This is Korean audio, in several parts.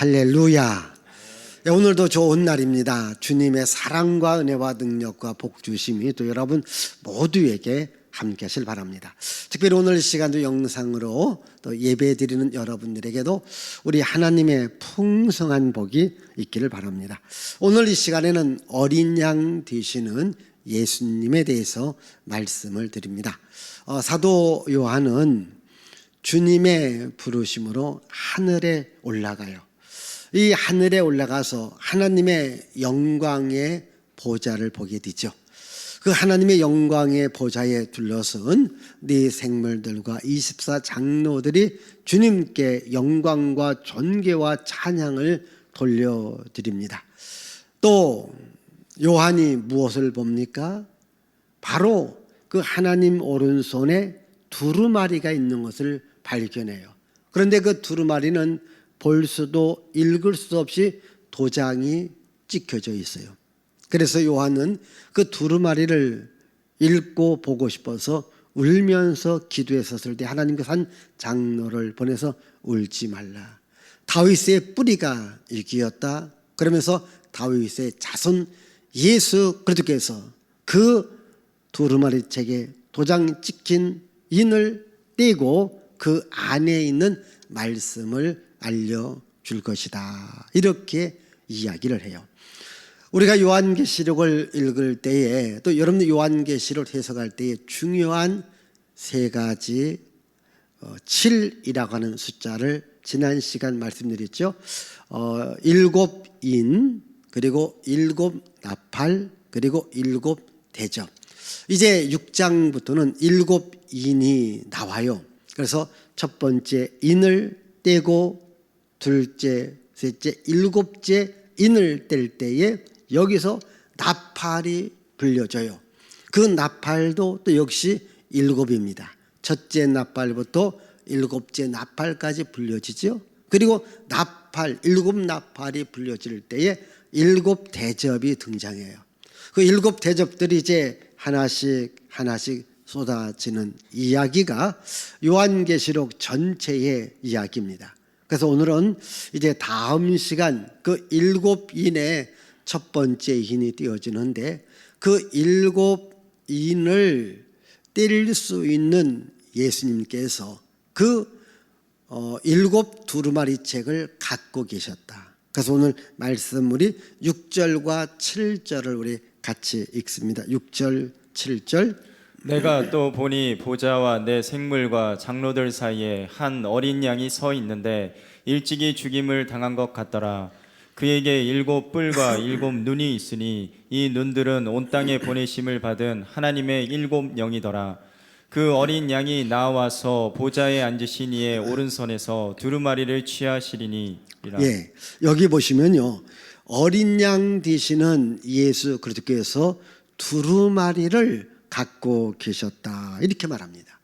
할렐루야. 네, 오늘도 좋은 날입니다. 주님의 사랑과 은혜와 능력과 복주심이 또 여러분 모두에게 함께 하실 바랍니다. 특별히 오늘 이 시간도 영상으로 또 예배 드리는 여러분들에게도 우리 하나님의 풍성한 복이 있기를 바랍니다. 오늘 이 시간에는 어린 양 되시는 예수님에 대해서 말씀을 드립니다. 사도 요한은 주님의 부르심으로 하늘에 올라가요. 이 하늘에 올라가서 하나님의 영광의 보좌를 보게 되죠. 그 하나님의 영광의 보좌에 둘러선 네 생물들과 24 장로들이 주님께 영광과 존귀와 찬양을 돌려드립니다. 또 요한이 무엇을 봅니까? 바로 그 하나님 오른손에 두루마리가 있는 것을 발견해요. 그런데 그 두루마리는 볼 수도 읽을 수 없이 도장이 찍혀져 있어요. 그래서 요한은 그 두루마리를 읽고 보고 싶어서 울면서 기도했었을 때 하나님께서 한 장로를 보내서 울지 말라. 다윗의 뿌리가 이기었다. 그러면서 다윗의 자손 예수 그리스도께서 그 두루마리 책에 도장 찍힌 인을 떼고 그 안에 있는 말씀을 알려줄 것이다. 이렇게 이야기를 해요. 우리가 요한계시록을 읽을 때에 또 여러분들 요한계시록 해석할 때에 중요한 세 가지 7이라고 하는 숫자를 지난 시간 말씀드렸죠. 7인 그리고 7나팔 그리고 7대접. 이제 6장부터는 7인이 나와요. 그래서 첫 번째 인을 떼고 둘째, 셋째, 일곱째 인을 뗄 때에 여기서 나팔이 불려져요. 그 나팔도 또 역시 7입니다. 첫째 나팔부터 일곱째 나팔까지 불려지죠. 그리고 나팔, 7나팔이 불려질 때에 7대접이 등장해요. 그 7대접들이 이제 하나씩 쏟아지는 이야기가 요한계시록 전체의 이야기입니다. 그래서 오늘은 이제 다음 시간 그 7인의 첫 번째 인이 띄어지는데 그 7인을 때릴 수 있는 예수님께서 그 7 두루마리 책을 갖고 계셨다. 그래서 오늘 말씀 우리 6절과 7절을 우리 같이 읽습니다. 6절, 7절. 내가 또 보니 보좌와 내 생물과 장로들 사이에 한 어린 양이 서 있는데 일찍이 죽임을 당한 것 같더라. 그에게 7 뿔과 7 눈이 있으니 이 눈들은 온 땅에 보내심을 받은 하나님의 7 영이더라. 그 어린 양이 나와서 보좌에 앉으신 이의 오른손에서 두루마리를 취하시리니. 예, 여기 보시면요, 어린 양 되시는 예수 그리스도께서 두루마리를 갖고 계셨다 이렇게 말합니다.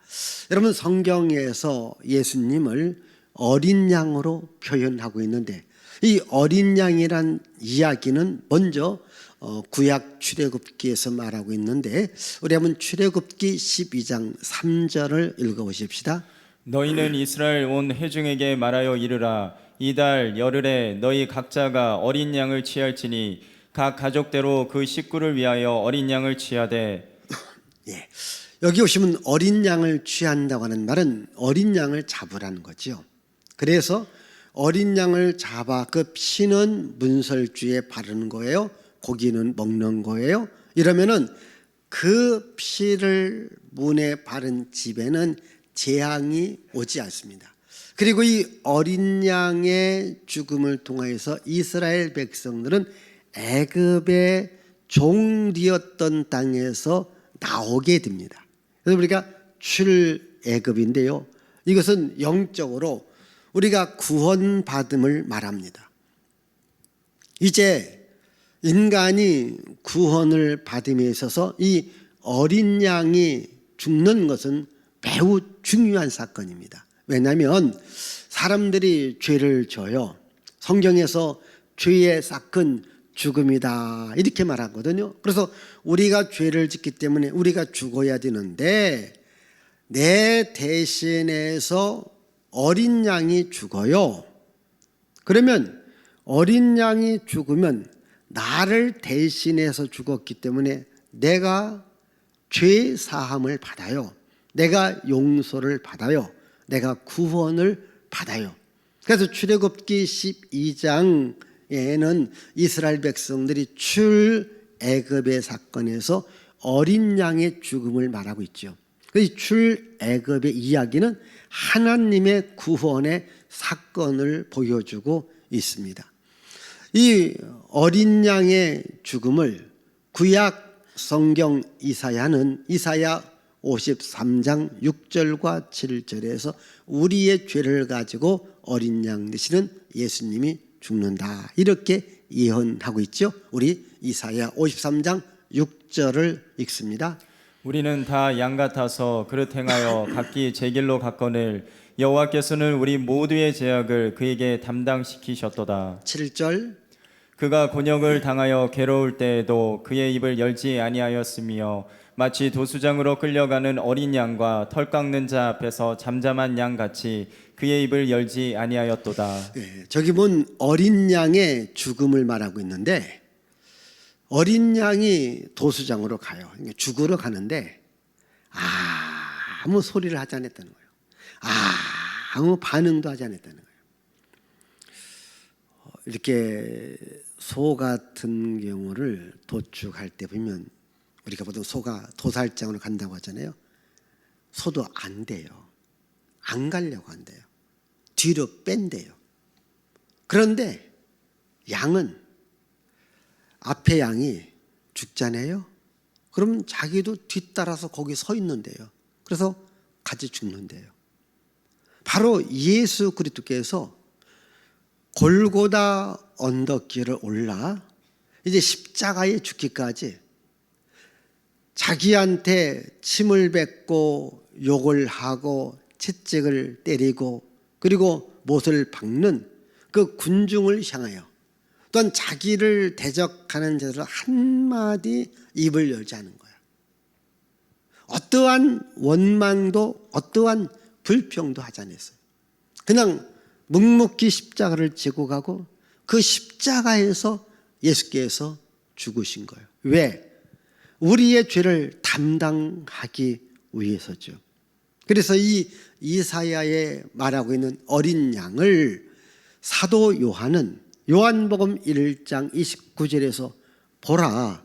여러분 성경에서 예수님을 어린 양으로 표현하고 있는데 이 어린 양이란 이야기는 먼저 구약 출애굽기에서 말하고 있는데 우리 한번 출애굽기 12장 3절을 읽어보십시다. 너희는 이스라엘 온 회중에게 말하여 이르라. 이달 열흘에 너희 각자가 어린 양을 취할지니 각 가족대로 그 식구를 위하여 어린 양을 취하되. 예, 여기 오시면 어린 양을 취한다고 하는 말은 어린 양을 잡으라는 거죠. 그래서 어린 양을 잡아 그 피는 문설주에 바르는 거예요. 고기는 먹는 거예요. 이러면은 그 피를 문에 바른 집에는 재앙이 오지 않습니다. 그리고 이 어린 양의 죽음을 통해서 이스라엘 백성들은 애굽의 종되었던 땅에서 나오게 됩니다. 그래서 우리가 출애굽인데요, 이것은 영적으로 우리가 구원받음을 말합니다. 이제 인간이 구원을 받음에 있어서 이 어린 양이 죽는 것은 매우 중요한 사건입니다. 왜냐하면 사람들이 죄를 져요. 성경에서 죄의 삭은 죽음이다 이렇게 말하거든요. 그래서 우리가 죄를 짓기 때문에 우리가 죽어야 되는데 내 대신해서 어린 양이 죽어요. 그러면 어린 양이 죽으면 나를 대신해서 죽었기 때문에 내가 죄 사함을 받아요. 내가 용서를 받아요. 내가 구원을 받아요. 그래서 출애굽기 12장에는 이스라엘 백성들이 출애굽의 사건에서 어린 양의 죽음을 말하고 있죠. 그 출애굽의 이야기는 하나님의 구원의 사건을 보여주고 있습니다. 이 어린 양의 죽음을 구약 성경 이사야는 이사야 53장 6절과 7절에서 우리의 죄를 가지고 어린 양 되시는 예수님이 죽는다, 이렇게 예언하고 있죠. 우리 이사야 53장 6절을 읽습니다. 우리는 다 양 같아서 그릇 행하여 각기 제 길로 갔거늘 여호와께서는 우리 모두의 죄악을 그에게 담당시키셨도다. 7절. 그가 곤욕을 당하여 괴로울 때에도 그의 입을 열지 아니하였으며 마치 도수장으로 끌려가는 어린 양과 털 깎는 자 앞에서 잠잠한 양 같이 그의 입을 열지 아니하였도다. 저기 본 어린 양의 죽음을 말하고 있는데, 어린 양이 도수장으로 가요. 죽으러 가는데 아무 소리를 하지 않았다는 거예요. 아무 반응도 하지 않았다는 거예요. 이렇게 소 같은 경우를 도축할 때 보면 우리가 보통 소가 도살장으로 간다고 하잖아요. 소도 안 돼요. 안 가려고 한대요. 뒤로 뺀대요. 그런데 양은, 앞에 양이 죽잖아요. 그럼 자기도 뒤따라서 거기 서 있는데요. 그래서 같이 죽는데요. 바로 예수 그리스도께서 골고다 언덕길을 올라 이제 십자가에 죽기까지 자기한테 침을 뱉고 욕을 하고 채찍을 때리고 그리고 못을 박는 그 군중을 향하여, 또한 자기를 대적하는 자들은 한마디 입을 열지 않은 거야. 어떠한 원망도 어떠한 불평도 하지 않았어요. 그냥 묵묵히 십자가를 지고 가고 그 십자가에서 예수께서 죽으신 거예요. 왜? 우리의 죄를 담당하기 위해서죠. 그래서 이 이사야에 말하고 있는 어린 양을 사도 요한은 요한복음 1장 29절에서 보라,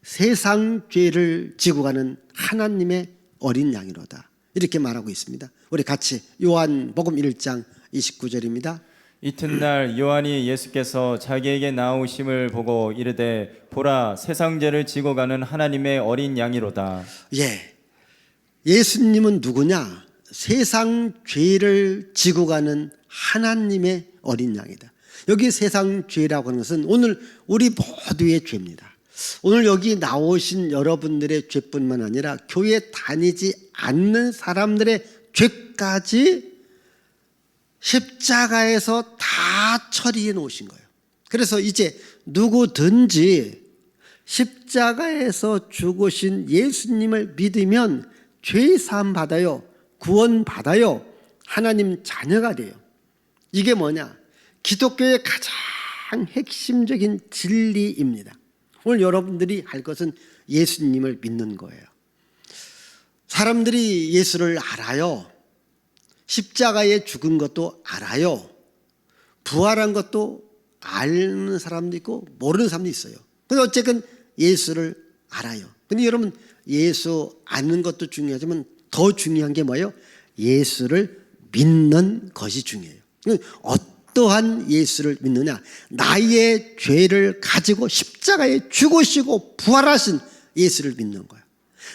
세상 죄를 지고 가는 하나님의 어린 양이로다, 이렇게 말하고 있습니다. 우리 같이 요한복음 1장 29절입니다. 이튿날 요한이 예수께서 자기에게 나오심을 보고 이르되 보라, 세상 죄를 지고 가는 하나님의 어린 양이로다. 예수님은 누구냐? 세상 죄를 지고 가는 하나님의 어린 양이다. 여기 세상 죄라고 하는 것은 오늘 우리 모두의 죄입니다. 오늘 여기 나오신 여러분들의 죄뿐만 아니라 교회 다니지 않는 사람들의 죄까지 십자가에서 다 처리해 놓으신 거예요. 그래서 이제 누구든지 십자가에서 죽으신 예수님을 믿으면 죄 사함 받아요. 구원 받아요. 하나님 자녀가 돼요. 이게 뭐냐? 기독교의 가장 핵심적인 진리입니다. 오늘 여러분들이 할 것은 예수님을 믿는 거예요. 사람들이 예수를 알아요. 십자가에 죽은 것도 알아요. 부활한 것도 아는 사람도 있고 모르는 사람도 있어요. 근데 어쨌든 예수를 알아요. 근데 여러분, 예수 아는 것도 중요하지만 더 중요한 게 뭐예요? 예수를 믿는 것이 중요해요. 어떠한 예수를 믿느냐? 나의 죄를 가지고 십자가에 죽으시고 부활하신 예수를 믿는 거예요.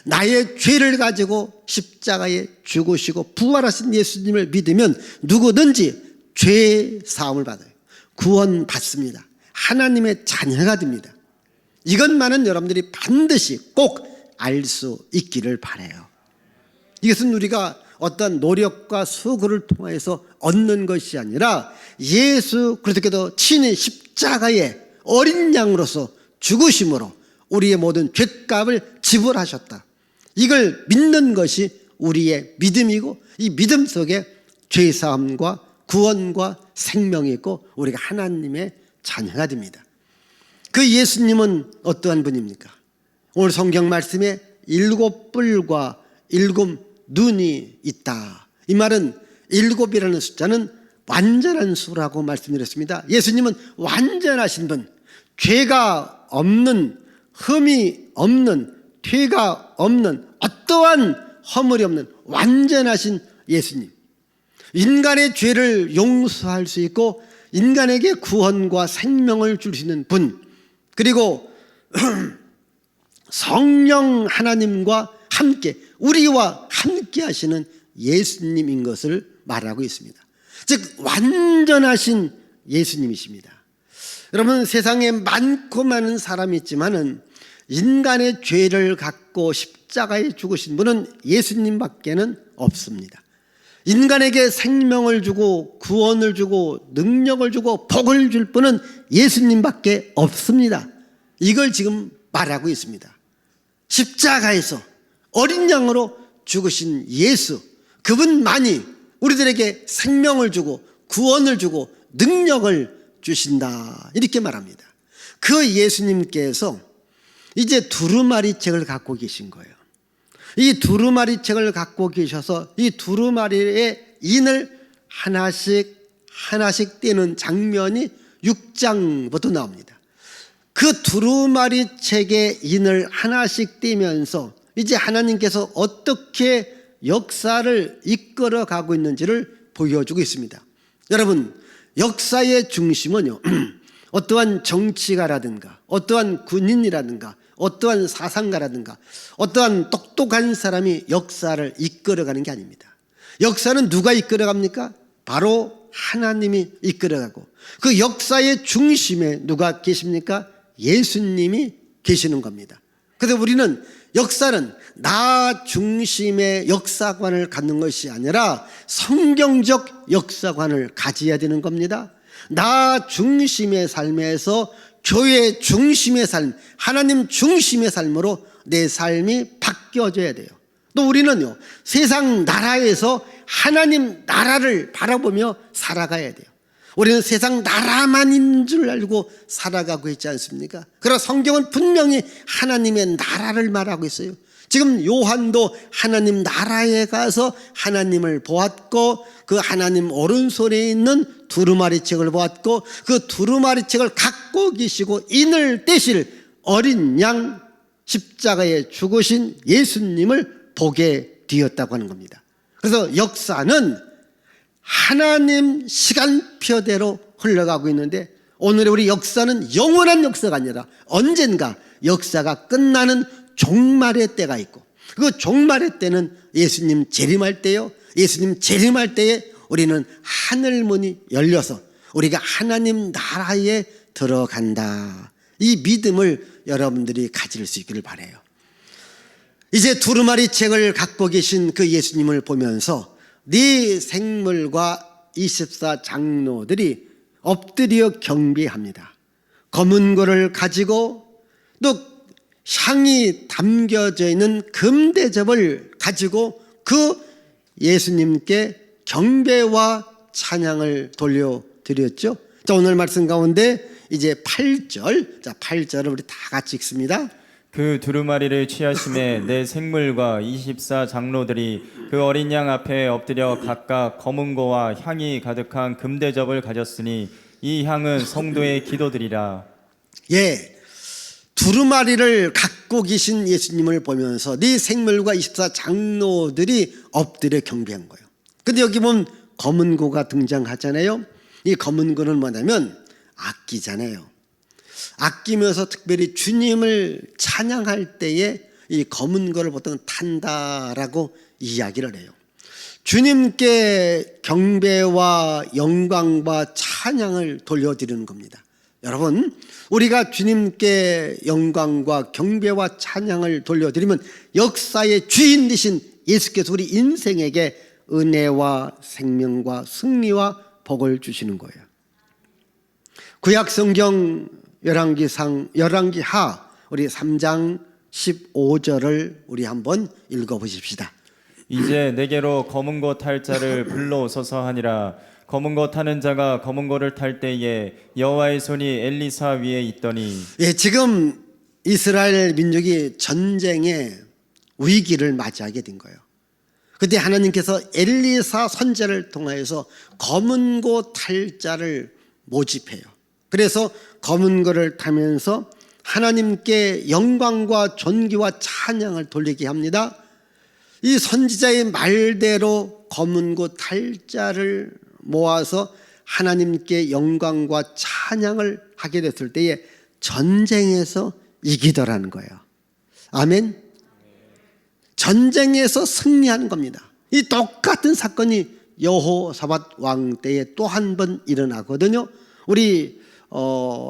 나의 죄를 가지고 십자가에 죽으시고 부활하신 예수님을 믿으면 누구든지 죄 사함을 받아요. 구원 받습니다. 하나님의 자녀가 됩니다. 이것만은 여러분들이 반드시 꼭 알 수 있기를 바라요. 이것은 우리가 어떤 노력과 수고를 통해서 얻는 것이 아니라 예수 그리스도께서 친히 십자가에 어린 양으로서 죽으심으로 우리의 모든 죄값을 지불하셨다. 이걸 믿는 것이 우리의 믿음이고, 이 믿음 속에 죄사함과 구원과 생명이 있고 우리가 하나님의 찬양해야 됩니다. 그 예수님은 어떠한 분입니까? 오늘 성경 말씀에 7뿔과 7눈이 있다. 이 말은 7이라는 숫자는 완전한 수라고 말씀드렸습니다. 예수님은 완전하신 분, 죄가 없는, 흠이 없는, 죄가 없는, 어떠한 허물이 없는 완전하신 예수님. 인간의 죄를 용서할 수 있고 인간에게 구원과 생명을 줄 수 있는 분, 그리고 성령 하나님과 함께, 우리와 함께 하시는 예수님인 것을 말하고 있습니다. 즉 완전하신 예수님이십니다. 여러분, 세상에 많고 많은 사람이 있지만은 인간의 죄를 갖고 십자가에 죽으신 분은 예수님밖에는 없습니다. 인간에게 생명을 주고 구원을 주고 능력을 주고 복을 줄 분은 예수님밖에 없습니다. 이걸 지금 말하고 있습니다. 십자가에서 어린 양으로 죽으신 예수, 그분만이 우리들에게 생명을 주고 구원을 주고 능력을 주신다, 이렇게 말합니다. 그 예수님께서 이제 두루마리 책을 갖고 계신 거예요. 이 두루마리 책을 갖고 계셔서 이 두루마리의 인을 하나씩 떼는 장면이 6장부터 나옵니다. 그 두루마리 책의 인을 하나씩 떼면서 이제 하나님께서 어떻게 역사를 이끌어 가고 있는지를 보여주고 있습니다. 여러분, 역사의 중심은요, 어떠한 정치가라든가 어떠한 군인이라든가 어떠한 사상가라든가 어떠한 똑똑한 사람이 역사를 이끌어가는 게 아닙니다. 역사는 누가 이끌어갑니까? 바로 하나님이 이끌어가고, 그 역사의 중심에 누가 계십니까? 예수님이 계시는 겁니다. 그래서 우리는 역사는 나 중심의 역사관을 갖는 것이 아니라 성경적 역사관을 가져야 되는 겁니다. 나 중심의 삶에서 교회 중심의 삶, 하나님 중심의 삶으로 내 삶이 바뀌어져야 돼요. 또 우리는요, 세상 나라에서 하나님 나라를 바라보며 살아가야 돼요. 우리는 세상 나라만 있는 줄 알고 살아가고 있지 않습니까? 그러나 성경은 분명히 하나님의 나라를 말하고 있어요. 지금 요한도 하나님 나라에 가서 하나님을 보았고, 그 하나님 오른손에 있는 두루마리 책을 보았고, 그 두루마리 책을 갖고 계시고 인을 떼실 어린 양, 십자가에 죽으신 예수님을 보게 되었다고 하는 겁니다. 그래서 역사는 하나님 시간표대로 흘러가고 있는데, 오늘의 우리 역사는 영원한 역사가 아니라 언젠가 역사가 끝나는 종말의 때가 있고, 그 종말의 때는 예수님 재림할 때요. 예수님 재림할 때에 우리는 하늘문이 열려서 우리가 하나님 나라에 들어간다, 이 믿음을 여러분들이 가질 수 있기를 바라요. 이제 두루마리 책을 갖고 계신 그 예수님을 보면서 네 생물과 24 장로들이 엎드려 경배합니다. 검은 고를 가지고 또 향이 담겨져 있는 금대접을 가지고 그 예수님께 경배와 찬양을 돌려드렸죠. 자, 오늘 말씀 가운데 이제 8절, 자 8절을 우리 다 같이 읽습니다. 그 두루마리를 취하심에 내 생물과 24 장로들이 그 어린 양 앞에 엎드려 각각 검은 고와 향이 가득한 금대접을 가졌으니 이 향은 성도의 기도들이라. 예, 두루마리를 갖고 계신 예수님을 보면서 네 생물과 24 장로들이 엎드려 경배한 거예요. 근데 여기 보면 검은 고가 등장하잖아요. 이 검은 고는 뭐냐면 악기잖아요. 아끼면서 특별히 주님을 찬양할 때에 이 검은 거를 보통 탄다라고 이야기를 해요. 주님께 경배와 영광과 찬양을 돌려드리는 겁니다. 여러분, 우리가 주님께 영광과 경배와 찬양을 돌려드리면 역사의 주인 되신 예수께서 우리 인생에게 은혜와 생명과 승리와 복을 주시는 거예요. 구약 성경 열왕기하 우리 3장 15절을 우리 한번 읽어보십시다. 이제 내게로 검은 고 탈 자를 불러오소서 하니라. 검은 거 타는 자가 검은 거를 탈 때에 여호와의 손이 엘리사 위에 있더니 예, 지금 이스라엘 민족이 전쟁의 위기를 맞이하게 된 거예요. 그때 하나님께서 엘리사 선지자를 통하여서 검은 고 탈 자를 모집해요. 그래서 검은 거를 타면서 하나님께 영광과 존귀와 찬양을 돌리게 합니다. 이 선지자의 말대로 검은 고 탈 자를 모아서 하나님께 영광과 찬양을 하게 됐을 때에 전쟁에서 이기더라는 거예요. 아멘. 전쟁에서 승리하는 겁니다. 이 똑같은 사건이 여호사밧 왕 때에 또 한 번 일어나거든요. 우리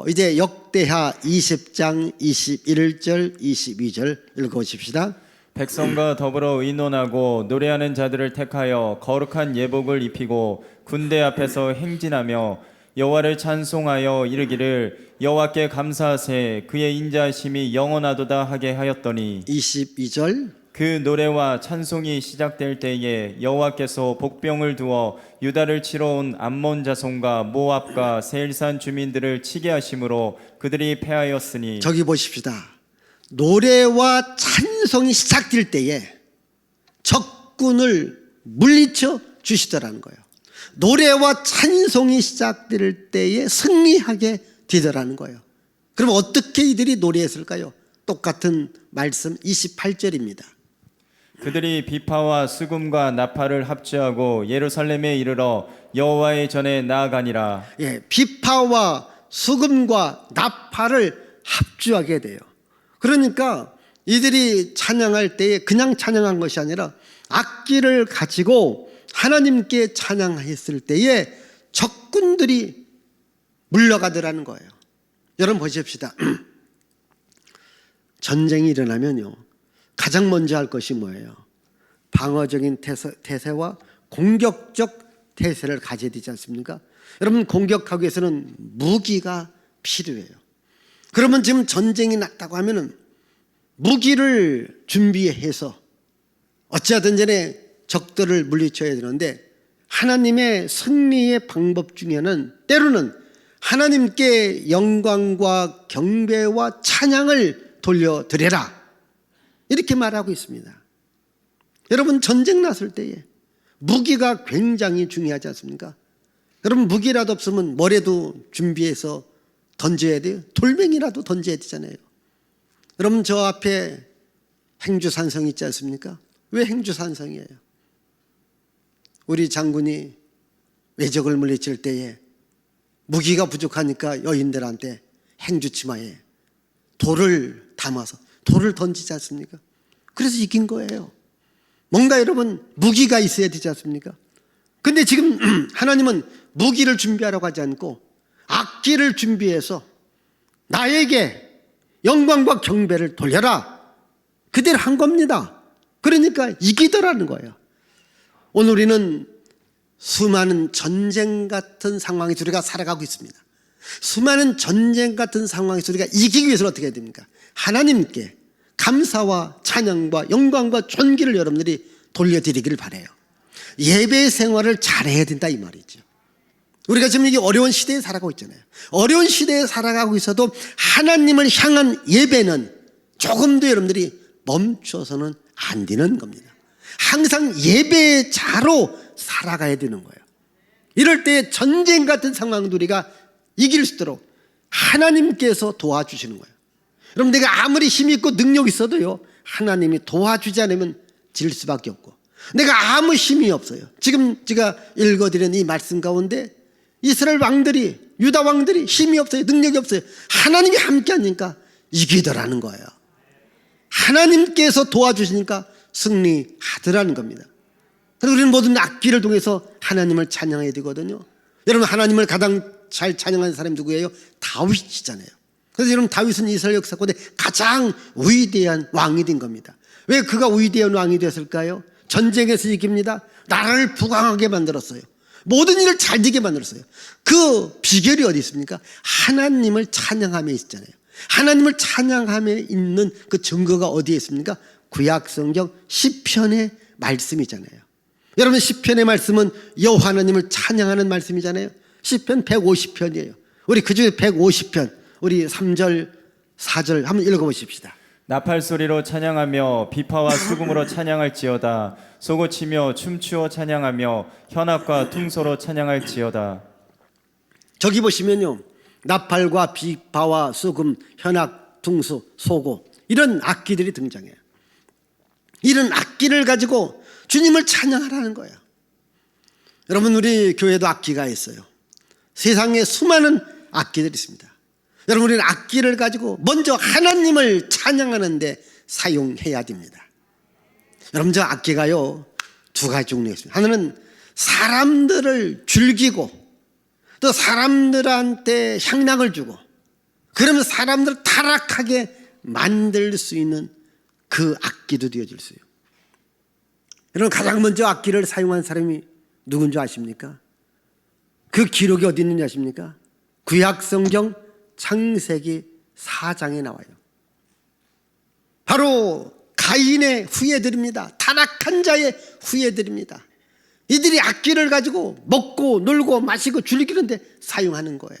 이제 역대하 20장 21절 22절 읽어보십시다. 백성과 더불어 의논하고 노래하는 자들을 택하여 거룩한 예복을 입히고 군대 앞에서 행진하며 여호와를 찬송하여 이르기를 여호와께 감사하세 그의 인자하심이 영원하도다 하게 하였더니 22절 그 노래와 찬송이 시작될 때에 여호와께서 복병을 두어 유다를 치러 온 암몬 자손과 모압과 세일산 주민들을 치게 하심으로 그들이 패하였으니 저기 보십시다. 노래와 찬송이 시작될 때에 적군을 물리쳐 주시더라는 거예요. 노래와 찬송이 시작될 때에 승리하게 되더라는 거예요. 그럼 어떻게 이들이 노래했을까요? 똑같은 말씀 28절입니다. 그들이 비파와 수금과 나팔을 합주하고 예루살렘에 이르러 여호와의 전에 나아가니라. 예, 비파와 수금과 나팔을 합주하게 돼요. 그러니까 이들이 찬양할 때에 그냥 찬양한 것이 아니라 악기를 가지고 하나님께 찬양했을 때에 적군들이 물러가더라는 거예요. 여러분 보십시다. 전쟁이 일어나면요, 가장 먼저 할 것이 뭐예요? 방어적인 태세와 공격적 태세를 가져야 되지 않습니까? 여러분, 공격하기 위해서는 무기가 필요해요. 그러면 지금 전쟁이 났다고 하면은 무기를 준비해서 어찌하든 전에 적들을 물리쳐야 되는데, 하나님의 승리의 방법 중에는 때로는 하나님께 영광과 경배와 찬양을 돌려드려라, 이렇게 말하고 있습니다. 여러분, 전쟁 났을 때에 무기가 굉장히 중요하지 않습니까? 여러분, 무기라도 없으면 뭐라도 준비해서 던져야 돼요. 돌멩이라도 던져야 되잖아요. 여러분, 저 앞에 행주산성 있지 않습니까? 왜 행주산성이에요? 우리 장군이 외적을 물리칠 때에 무기가 부족하니까 여인들한테 행주치마에 돌을 담아서 돌을 던지지 않습니까? 그래서 이긴 거예요. 뭔가 여러분 무기가 있어야 되지 않습니까? 근데 지금 하나님은 무기를 준비하라고 하지 않고 악기를 준비해서 나에게 영광과 경배를 돌려라, 그대로 한 겁니다. 그러니까 이기더라는 거예요. 오늘 우리는 수많은 전쟁 같은 상황에서 우리가 살아가고 있습니다. 수많은 전쟁 같은 상황에서 우리가 이기기 위해서는 어떻게 해야 됩니까? 하나님께 감사와 찬양과 영광과 존귀를 여러분들이 돌려드리기를 바라요. 예배 생활을 잘해야 된다, 이 말이죠. 우리가 지금 이게 어려운 시대에 살아가고 있잖아요. 어려운 시대에 살아가고 있어도 하나님을 향한 예배는 조금도 여러분들이 멈춰서는 안 되는 겁니다. 항상 예배의 자로 살아가야 되는 거예요. 이럴 때 전쟁 같은 상황도 우리가 이길 수 있도록 하나님께서 도와주시는 거예요. 여러분, 내가 아무리 힘이 있고 능력이 있어도요, 하나님이 도와주지 않으면 질 수밖에 없고, 내가 아무 힘이 없어요. 지금 제가 읽어드린 이 말씀 가운데 이스라엘 왕들이, 유다 왕들이 힘이 없어요. 능력이 없어요. 하나님이 함께 하니까 이기더라는 거예요. 하나님께서 도와주시니까 승리하더라는 겁니다. 그래서 우리는 모든 악기를 통해서 하나님을 찬양해야 되거든요. 여러분, 하나님을 가장 잘 찬양하는 사람이 누구예요? 다윗이잖아요. 그래서 여러분, 다윗은 이스라엘 역사 가운데 가장 위대한 왕이 된 겁니다. 왜 그가 위대한 왕이 됐을까요? 전쟁에서 이깁니다. 나라를 부강하게 만들었어요. 모든 일을 잘 되게 만들었어요. 그 비결이 어디 있습니까? 하나님을 찬양함에 있잖아요. 하나님을 찬양함에 있는 그 증거가 어디에 있습니까? 구약 성경 시편의 말씀이잖아요. 여러분 시편의 말씀은 여호와 하나님을 찬양하는 말씀이잖아요. 시편 150편이에요. 우리 그중에 150편 우리 3절 4절 한번 읽어보십시다. 나팔 소리로 찬양하며 비파와 수금으로 찬양할지어다. 소고치며 춤추어 찬양하며 현악과 퉁소로 찬양할지어다. 저기 보시면요, 나팔과 비파와 수금, 현악, 퉁소, 소고 이런 악기들이 등장해요. 이런 악기를 가지고 주님을 찬양하라는 거예요. 여러분 우리 교회도 악기가 있어요. 세상에 수많은 악기들이 있습니다. 여러분 우리는 악기를 가지고 먼저 하나님을 찬양하는 데 사용해야 됩니다. 여러분 저 악기가요 두 가지 종류가 있습니다. 하나는 사람들을 즐기고 또 사람들한테 향락을 주고 그러면 사람들을 타락하게 만들 수 있는 그 악기도 되어질 수 있어요. 여러분 가장 먼저 악기를 사용한 사람이 누군지 아십니까? 그 기록이 어디 있는지 아십니까? 구약성경 창세기 4장에 나와요. 바로 가인의 후예들입니다. 타락한 자의 후예들입니다. 이들이 악기를 가지고 먹고 놀고 마시고 즐기는데 사용하는 거예요.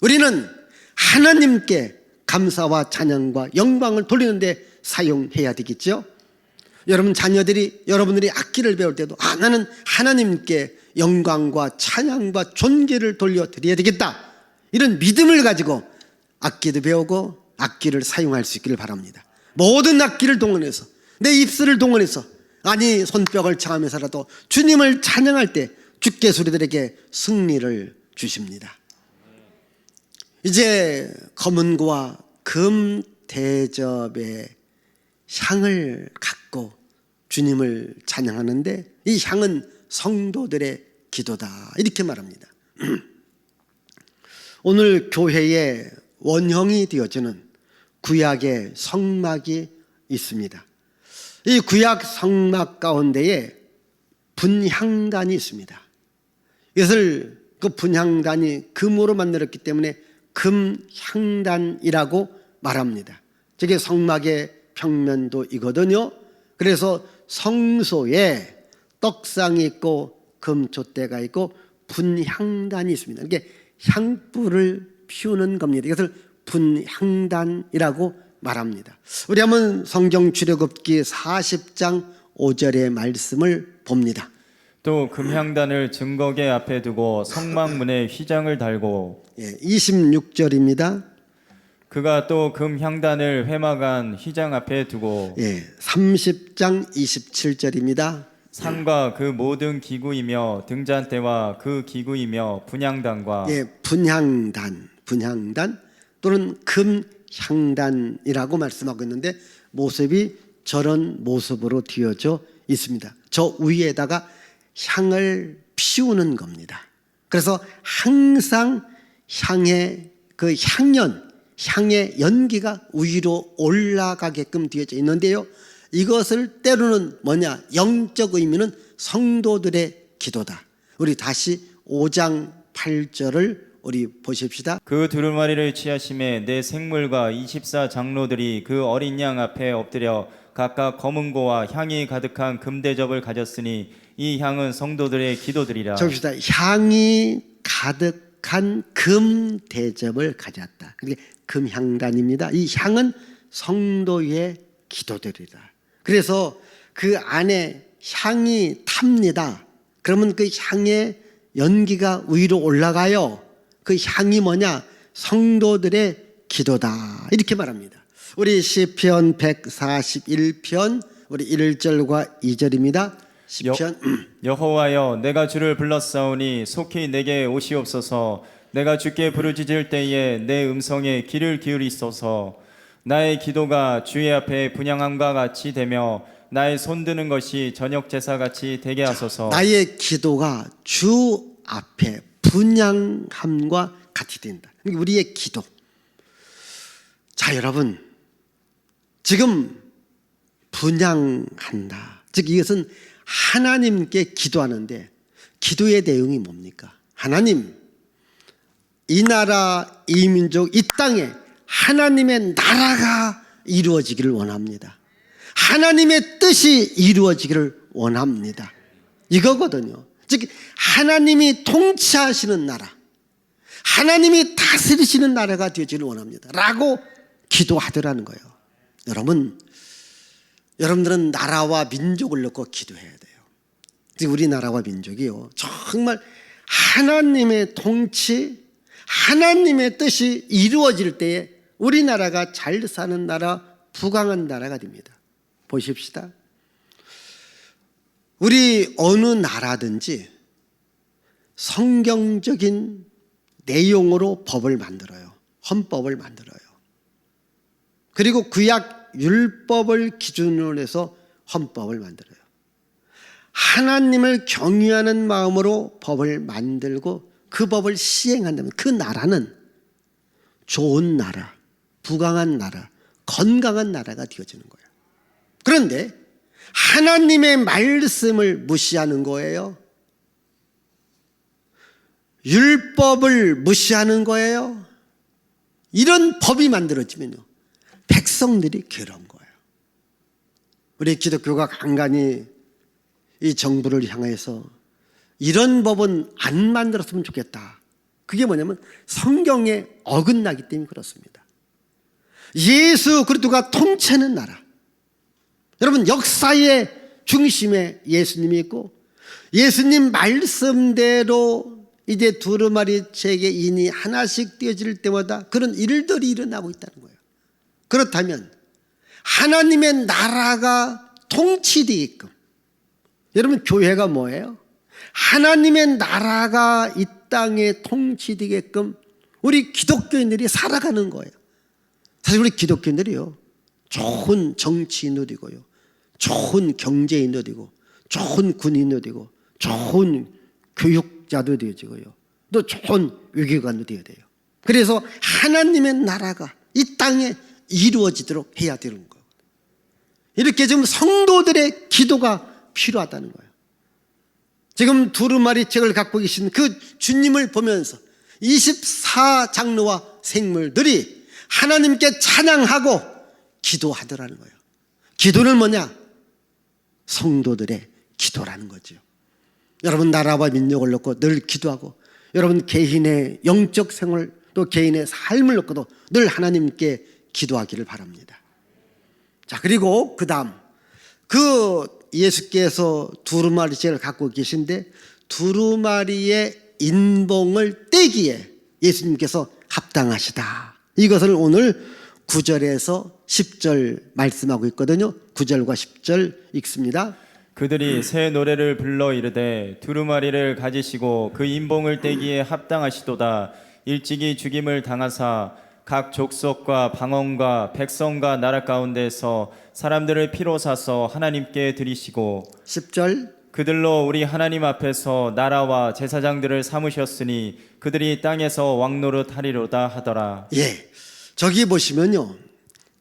우리는 하나님께 감사와 찬양과 영광을 돌리는데 사용해야 되겠죠. 여러분 자녀들이 여러분들이 악기를 배울 때도 나는 하나님께 영광과 찬양과 존귀를 돌려드려야 되겠다, 이런 믿음을 가지고 악기도 배우고 악기를 사용할 수 있기를 바랍니다. 모든 악기를 동원해서 내 입술을 동원해서 아니 손뼉을 쳐가면서라도 주님을 찬양할 때 주께서 우리들에게 승리를 주십니다. 이제 검은고와 금 대접의 향을 갖고 주님을 찬양하는데 이 향은 성도들의 기도다, 이렇게 말합니다. 오늘 교회에 원형이 되어지는 구약의 성막이 있습니다. 이 구약 성막 가운데에 분향단이 있습니다. 이것을 그 분향단이 금으로 만들었기 때문에 금향단이라고 말합니다. 저게 성막의 평면도이거든요. 그래서 성소에 떡상이 있고 금촛대가 있고 분향단이 있습니다. 이게 향불을 피우는 겁니다. 이것을 분향단이라고 말합니다. 우리 한번 성경 출애굽기 40장 5절의 말씀을 봅니다. 또 금향단을 증거계 앞에 두고 성막문에 휘장을 달고 26절입니다. 그가 또 금향단을 회막안 휘장 앞에 두고 30장 27절입니다. 상과 그 모든 기구이며 등잔대와 그 기구이며 분향단과 분향단 또는 금향단이라고 말씀하고 있는데 모습이 저런 모습으로 되어져 있습니다. 저 위에다가 향을 피우는 겁니다. 그래서 항상 향의 그 향의 연기가 위로 올라가게끔 되어져 있는데요, 이것을 때로는 뭐냐, 영적 의미는 성도들의 기도다. 우리 다시 5장 8절을 우리 보십시다. 그 두루마리를 취하심에 내 생물과 24 장로들이 그 어린 양 앞에 엎드려 각각 검은고와 향이 가득한 금대접을 가졌으니 이 향은 성도들의 기도들이라. 봅시다. 향이 가득한 금대접을 가졌다. 그게 금향단입니다. 이 향은 성도의 기도들이다. 그래서 그 안에 향이 탑니다. 그러면 그 향의 연기가 위로 올라가요. 그 향이 뭐냐? 성도들의 기도다, 이렇게 말합니다. 우리 시편 141편 우리 1절과 2절입니다. 시편 여호와여, 내가 주를 불렀사오니 속히 내게 오시옵소서. 내가 주께 부르짖을 때에 내 음성에 귀를 기울이소서. 나의 기도가 주의 앞에 분향함과 같이 되며 나의 손드는 것이 저녁 제사같이 되게 하소서. 나의 기도가 주 앞에 분향함과 같이 된다. 우리의 기도. 자, 여러분, 지금 분향한다, 즉 이것은 하나님께 기도하는데 기도의 내용이 뭡니까? 하나님, 이 나라, 이 민족, 이 땅에 하나님의 나라가 이루어지기를 원합니다. 하나님의 뜻이 이루어지기를 원합니다. 이거거든요. 즉 하나님이 통치하시는 나라, 하나님이 다스리시는 나라가 되기를 원합니다 라고 기도하더라는 거예요. 여러분들은 나라와 민족을 놓고 기도해야 돼요. 즉 우리나라와 민족이요, 정말 하나님의 통치, 하나님의 뜻이 이루어질 때에 우리나라가 잘 사는 나라, 부강한 나라가 됩니다. 보십시다. 우리 어느 나라든지 성경적인 내용으로 법을 만들어요. 헌법을 만들어요. 그리고 구약 율법을 기준으로 해서 헌법을 만들어요. 하나님을 경외하는 마음으로 법을 만들고 그 법을 시행한다면 그 나라는 좋은 나라, 부강한 나라, 건강한 나라가 되어지는 거예요. 그런데 하나님의 말씀을 무시하는 거예요. 율법을 무시하는 거예요. 이런 법이 만들어지면요, 백성들이 괴로운 거예요. 우리 기독교가 간간히 이 정부를 향해서 이런 법은 안 만들었으면 좋겠다. 그게 뭐냐면 성경에 어긋나기 때문에 그렇습니다. 예수 그리스도가 통치하는 나라, 여러분 역사의 중심에 예수님이 있고 예수님 말씀대로 이제 두루마리 체계인이 하나씩 떼어질 때마다 그런 일들이 일어나고 있다는 거예요. 그렇다면 하나님의 나라가 통치되게끔, 여러분 교회가 뭐예요? 하나님의 나라가 이 땅에 통치되게끔 우리 기독교인들이 살아가는 거예요. 사실 우리 기독교인들이요, 좋은 정치인도 되고요, 좋은 경제인도 되고, 좋은 군인도 되고, 좋은 교육자도 되어지고요, 또 좋은 외교관도 되어야 돼요. 그래서 하나님의 나라가 이 땅에 이루어지도록 해야 되는 거예요. 이렇게 지금 성도들의 기도가 필요하다는 거예요. 지금 두루마리 책을 갖고 계신 그 주님을 보면서 24장로와 생물들이 하나님께 찬양하고 기도하더라는 거예요. 기도는 뭐냐? 성도들의 기도라는 거죠. 여러분 나라와 민족을 놓고 늘 기도하고, 여러분 개인의 영적 생활 또 개인의 삶을 놓고도 늘 하나님께 기도하기를 바랍니다. 자, 그리고 그 다음 그 예수께서 두루마리째를 갖고 계신데 두루마리의 인봉을 떼기에 예수님께서 합당하시다. 이것을 오늘 9절에서 10절 말씀하고 있거든요. 9절과 10절 읽습니다. 그들이 새 노래를 불러 이르되 두루마리를 가지시고 그 인봉을 떼기에 합당하시도다. 일찍이 죽임을 당하사 각 족속과 방언과 백성과 나라 가운데서 사람들을 피로 사서 하나님께 드리시고 10절 그들로 우리 하나님 앞에서 나라와 제사장들을 삼으셨으니 그들이 땅에서 왕노릇 하리로다 하더라. 예, 저기 보시면요,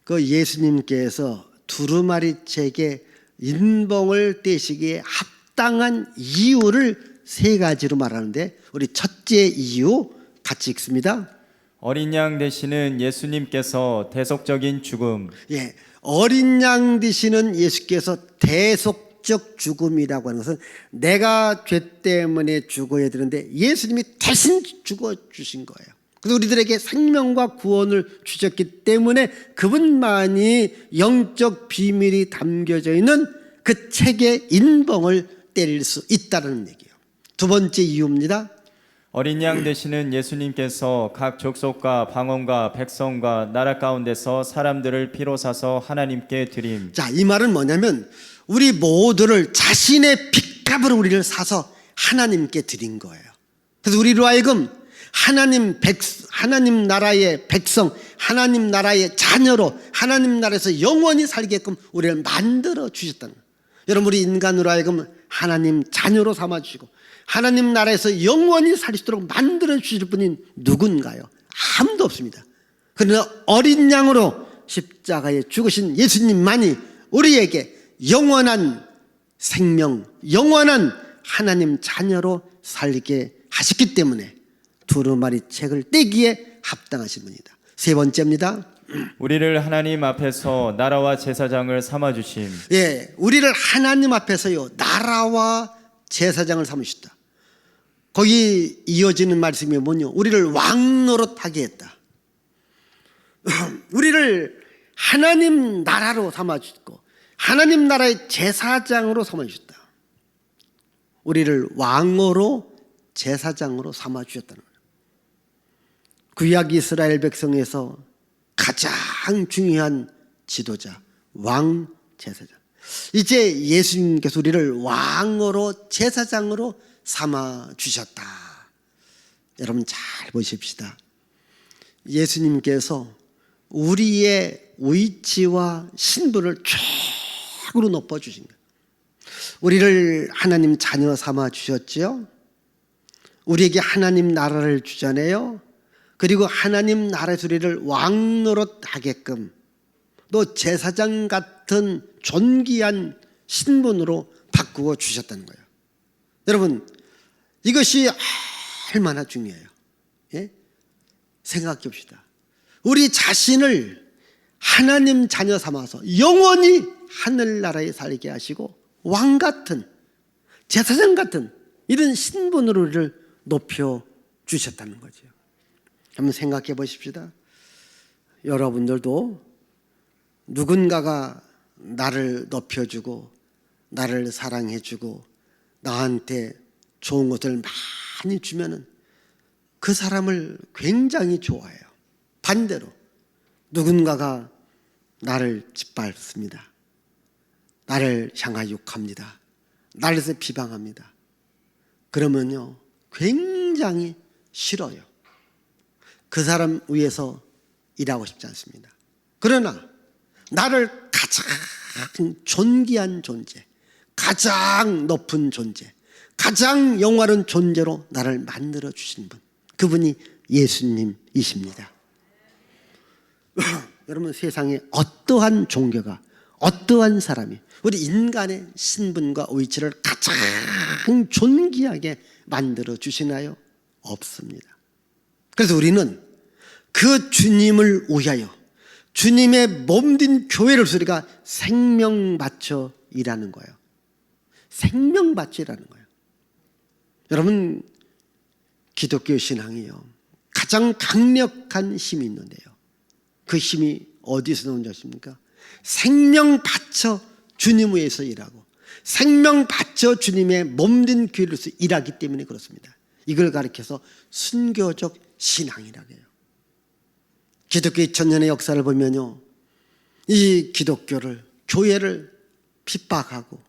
그 예수님께서 두루마리 책에 인봉을 떼시기에 합당한 이유를 세 가지로 말하는데, 우리 첫째 이유 같이 읽습니다. 어린 양 되시는 예수님께서 대속적인 죽음. 예, 어린 양 되시는 예수께서 대속적 죽음이라고 하는 것은 내가 죄 때문에 죽어야 되는데 예수님이 대신 죽어 주신 거예요. 그래서 우리들에게 생명과 구원을 주셨기 때문에 그분만이 영적 비밀이 담겨져 있는 그 책의 인봉을 때릴 수 있다는 얘기예요. 두 번째 이유입니다. 어린 양 되시는 예수님께서 각 족속과 방언과 백성과 나라 가운데서 사람들을 피로 사서 하나님께 드림. 자, 이 말은 뭐냐면 우리 모두를 자신의 핏값으로 우리를 사서 하나님께 드린 거예요. 그래서 우리로 하여금 하나님 나라의 백성, 하나님 나라의 자녀로 하나님 나라에서 영원히 살게끔 우리를 만들어 주셨다는 거예요. 여러분, 우리 인간으로 하여금 하나님 자녀로 삼아주시고 하나님 나라에서 영원히 살 수 있도록 만들어 주실 분이 누군가요? 아무도 없습니다. 그러나 어린 양으로 십자가에 죽으신 예수님만이 우리에게 영원한 생명, 영원한 하나님 자녀로 살게 하셨기 때문에 두루마리 책을 떼기에 합당하신 분이다. 세 번째입니다. 우리를 하나님 앞에서 나라와 제사장을 삼아 주심. 예, 우리를 하나님 앞에서요, 나라와 제사장을 삼으셨다. 거기 이어지는 말씀이 뭐냐? 우리를 왕노릇하게 했다. 우리를 하나님 나라로 삼아주셨고 하나님 나라의 제사장으로 삼아주셨다. 우리를 왕으로 제사장으로 삼아주셨다는 거예요. 구약 이스라엘 백성에서 가장 중요한 지도자, 왕 제사장. 이제 예수님께서 우리를 왕으로 제사장으로 삼아주셨다. 여러분 잘 보십시다. 예수님께서 우리의 위치와 신분을 최고로 높여주신 거예요. 우리를 하나님 자녀 삼아주셨지요. 우리에게 하나님 나라를 주잖아요. 그리고 하나님 나라에서 우리를 왕노릇하게끔 또 제사장 같은 존귀한 신분으로 바꾸어 주셨다는 거예요. 여러분 이것이 얼마나 중요해요. 예? 생각해 봅시다. 우리 자신을 하나님 자녀 삼아서 영원히 하늘나라에 살게 하시고 왕 같은 제사장 같은 이런 신분으로 우리를 높여 주셨다는 거죠. 한번 생각해 보십시다. 여러분들도 누군가가 나를 높여주고 나를 사랑해주고 나한테 좋은 것을 많이 주면은 그 사람을 굉장히 좋아해요. 반대로 누군가가 나를 짓밟습니다. 나를 향하여 욕합니다. 나를 비방합니다. 그러면요 굉장히 싫어요. 그 사람 위해서 일하고 싶지 않습니다. 그러나 나를 가장 존귀한 존재, 가장 높은 존재, 가장 영화로운 존재로 나를 만들어 주신 분, 그분이 예수님이십니다. 여러분 세상에 어떠한 종교가 어떠한 사람이 우리 인간의 신분과 위치를 가장 존귀하게 만들어 주시나요? 없습니다. 그래서 우리는 그 주님을 위하여 주님의 몸된 교회를 우리가 생명 바쳐 일하는 거예요. 생명 바쳐 일하는 거예요. 여러분 기독교 신앙이요 가장 강력한 힘이 있는데요. 그 힘이 어디서 나오는 줄 아십니까? 생명 바쳐 주님 위해서 일하고 생명 바쳐 주님의 몸된 교회로서 일하기 때문에 그렇습니다. 이걸 가리켜서 순교적 신앙이라고 해요. 기독교 2000년의 역사를 보면요 이 기독교를 교회를 핍박하고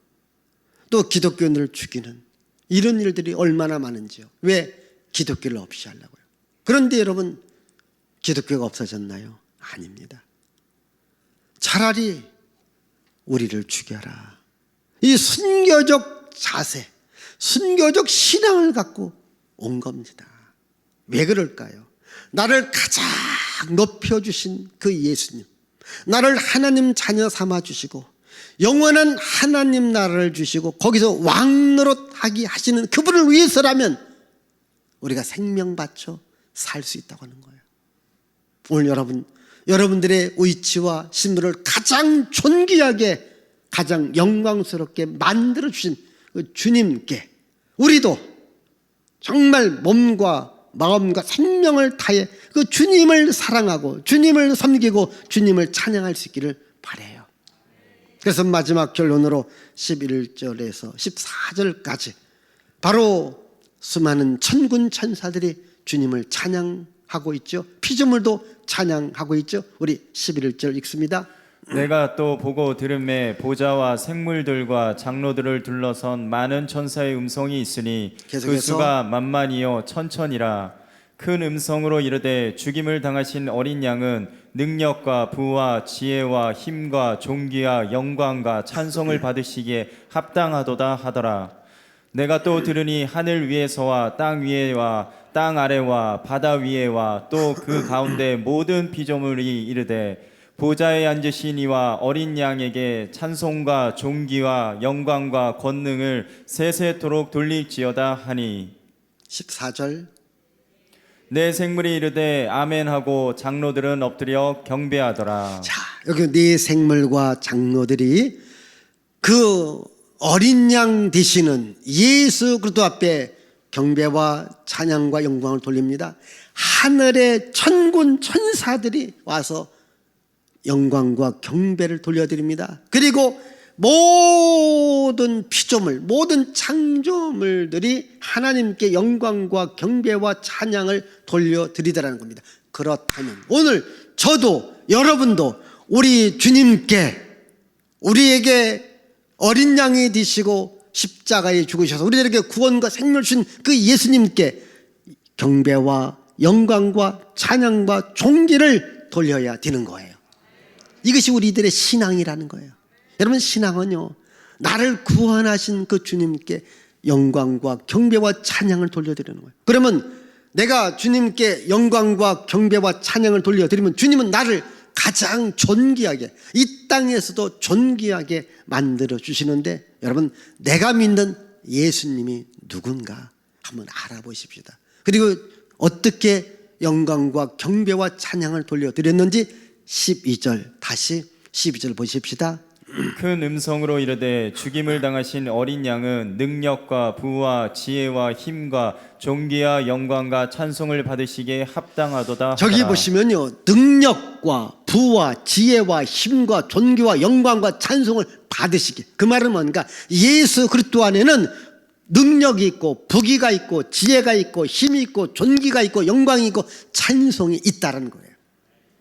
또 기독교인들을 죽이는 이런 일들이 얼마나 많은지요. 왜? 기독교를 없이 하려고요. 그런데 여러분 기독교가 없어졌나요? 아닙니다. 차라리 우리를 죽여라. 이 순교적 자세, 순교적 신앙을 갖고 온 겁니다. 왜 그럴까요? 나를 가장 높여주신 그 예수님, 나를 하나님 자녀 삼아주시고 영원한 하나님 나라를 주시고 거기서 왕노릇하게 하시는 그분을 위해서라면 우리가 생명 바쳐 살 수 있다고 하는 거예요. 오늘 여러분들의 위치와 신분을 가장 존귀하게 가장 영광스럽게 만들어주신 그 주님께 우리도 정말 몸과 마음과 생명을 다해 그 주님을 사랑하고 주님을 섬기고 주님을 찬양할 수 있기를 바라요. 그래서 마지막 결론으로 11절에서 14절까지 바로 수많은 천군 천사들이 주님을 찬양하고 있죠. 피조물도 찬양하고 있죠. 우리 11절 읽습니다. 내가 또 보고 들음에 보좌와 생물들과 장로들을 둘러선 많은 천사의 음성이 있으니 계속해서 그 수가 만만이요 천천이라. 큰 음성으로 이르되 죽임을 당하신 어린 양은 능력과 부와 지혜와 힘과 존귀와 영광과 찬송을 받으시기에 합당하도다 하더라. 내가 또 들으니 하늘 위에서와 땅 위에와 땅 아래와 바다 위에와 또 그 가운데 모든 피조물이 이르되 보좌에 앉으신 이와 어린 양에게 찬송과 존귀와 영광과 권능을 세세토록 돌릴지어다 하니 14절 내 생물이 이르되 아멘하고 장로들은 엎드려 경배하더라. 자, 여기 네 생물과 장로들이 그 어린 양 되시는 예수 그리스도 앞에 경배와 찬양과 영광을 돌립니다. 하늘의 천군 천사들이 와서 영광과 경배를 돌려드립니다. 그리고 모든 피조물, 모든 창조물들이 하나님께 영광과 경배와 찬양을 돌려드리더라는 겁니다. 그렇다면 오늘 저도 여러분도 우리 주님께, 우리에게 어린 양이 되시고 십자가에 죽으셔서 우리들에게 구원과 생명을 주신 그 예수님께 경배와 영광과 찬양과 존귀를 돌려야 되는 거예요. 이것이 우리들의 신앙이라는 거예요. 여러분, 신앙은요, 나를 구원하신 그 주님께 영광과 경배와 찬양을 돌려드리는 거예요. 그러면 내가 주님께 영광과 경배와 찬양을 돌려드리면 주님은 나를 가장 존귀하게, 이 땅에서도 존귀하게 만들어 주시는데, 여러분, 내가 믿는 예수님이 누군가 한번 알아보십시다. 그리고 어떻게 영광과 경배와 찬양을 돌려드렸는지 12절, 다시 12절 보십시다. 큰 음성으로 이르되 죽임을 당하신 어린 양은 능력과 부와 지혜와 힘과 존귀와 영광과 찬송을 받으시기에 합당하도다. 저기 하더라. 보시면요, 능력과 부와 지혜와 힘과 존귀와 영광과 찬송을 받으시기. 그 말은 뭔가, 예수 그리스도 안에는 능력이 있고 부귀가 있고 지혜가 있고 힘이 있고 존귀가 있고 영광이 있고 찬송이 있다는 거예요.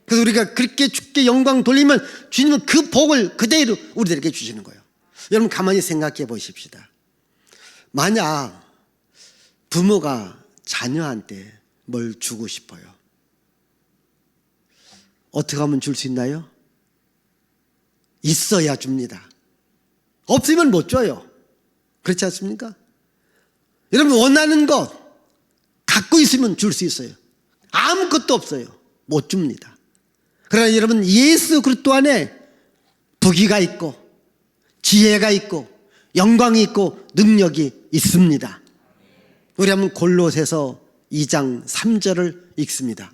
그래서 우리가 그렇게 주께 영광 돌리면 주님은 그 복을 그대로 우리들에게 주시는 거예요. 여러분, 가만히 생각해 보십시다. 만약 부모가 자녀한테 뭘 주고 싶어요, 어떻게 하면 줄 수 있나요? 있어야 줍니다. 없으면 못 줘요. 그렇지 않습니까? 여러분, 원하는 것 갖고 있으면 줄 수 있어요. 아무것도 없어요, 못 줍니다. 그러나 여러분, 예수 그리스도 안에 부귀가 있고 지혜가 있고 영광이 있고 능력이 있습니다. 우리 한번 골로새서 2장 3절을 읽습니다.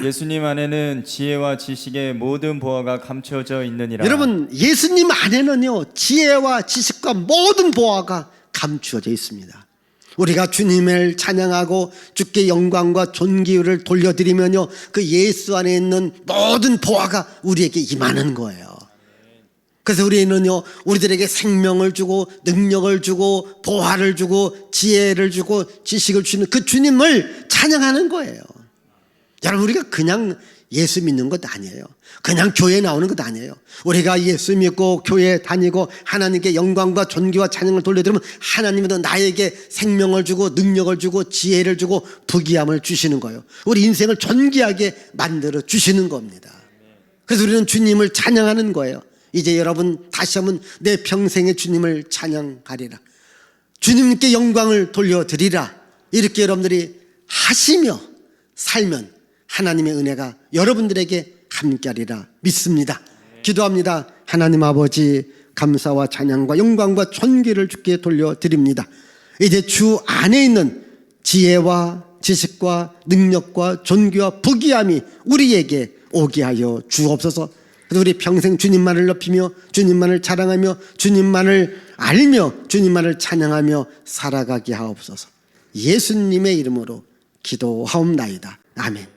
예수님 안에는 지혜와 지식의 모든 보화가 감춰져 있느니라. 여러분, 예수님 안에는요, 지혜와 지식과 모든 보화가 감추어져 있습니다. 우리가 주님을 찬양하고 주께 영광과 존귀를 돌려드리면요, 그 예수 안에 있는 모든 보화가 우리에게 임하는 거예요. 그래서 우리는요, 우리들에게 생명을 주고 능력을 주고 보화를 주고 지혜를 주고 지식을 주는 그 주님을 찬양하는 거예요. 여러분, 우리가 그냥 예수 믿는 것 아니에요. 그냥 교회에 나오는 것 아니에요. 우리가 예수 믿고 교회에 다니고 하나님께 영광과 존귀와 찬양을 돌려드리면 하나님은 나에게 생명을 주고 능력을 주고 지혜를 주고 부귀함을 주시는 거예요. 우리 인생을 존귀하게 만들어 주시는 겁니다. 그래서 우리는 주님을 찬양하는 거예요. 이제 여러분, 다시 한번 내 평생에 주님을 찬양하리라, 주님께 영광을 돌려드리라, 이렇게 여러분들이 하시며 살면 하나님의 은혜가 여러분들에게 함께하리라 믿습니다. 기도합니다. 하나님 아버지, 감사와 찬양과 영광과 존귀를 주께 돌려드립니다. 이제 주 안에 있는 지혜와 지식과 능력과 존귀와 부귀함이 우리에게 오게 하여 주옵소서. 그래서 우리 평생 주님만을 높이며 주님만을 자랑하며 주님만을 알며 주님만을 찬양하며 살아가게 하옵소서. 예수님의 이름으로 기도하옵나이다. 아멘.